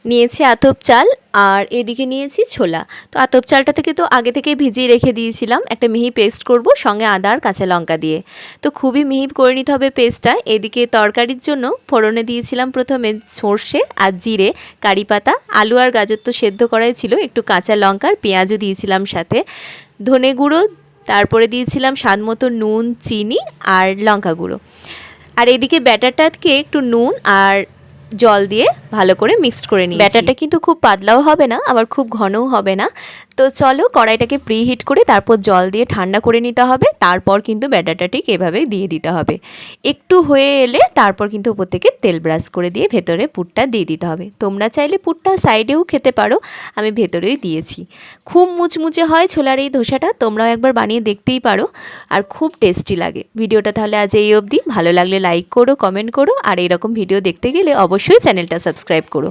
নিয়েছি আতপ চাল আর এদিকে নিয়েছি ছোলা। তো আতপ চালটা থেকে তো আগে থেকে ভিজিয়ে রেখে দিয়েছিলাম, একটা মিহি পেস্ট করব সঙ্গে আদা আর কাঁচা লঙ্কা দিয়ে। তো খুবই মিহি করে নিতে হবে পেস্টটা। এদিকে তরকারির জন্য ফোড়নে দিয়েছিলাম প্রথমে সর্ষে আর জিরে, কারি পাতা, আলু আর গাজর তো সেদ্ধ করাই ছিল, একটু কাঁচা লঙ্কা আর পেঁয়াজও দিয়েছিলাম সাথে, ধনে গুঁড়ো, তারপরে দিয়েছিলাম স্বাদ মতো নুন, চিনি আর লঙ্কা গুঁড়ো। আর এদিকে ব্যাটারটাকে একটু নুন আর জল দিয়ে ভালো করে মিক্সড করে নিই। ব্যাটারটা কিন্তু খুব পাতলাও হবে না, আবার খুব ঘনও হবে না। তো চলো কড়াইটাকে প্রিহিট করে তারপর জল দিয়ে ঠান্ডা করে নিতে হবে, তারপর কিন্তু ব্যাটারটা ঠিক এভাবে দিয়ে দিতে হবে। একটু হয়ে এলে তারপর কিন্তু উপর থেকে তেল ব্রাশ করে দিয়ে ভেতরে পুরটা দিয়ে দিতে হবে। তোমরা চাইলে পুরটা সাইডেও খেতে পারো, আমি ভেতরেই দিয়েছি। খুব মুচমুচে হয় ছোলার এই ধোসাটা, তোমরাও একবার বানিয়ে দেখতেই পারো, আর খুব টেস্টি লাগে। ভিডিওটা তাহলে আজ এই অবধি, ভালো লাগলে লাইক করো, কমেন্ট করো, আর এরকম ভিডিও দেখতে গেলে অবশ্যই চ্যানেলটা সাবস্ক্রাইব করো।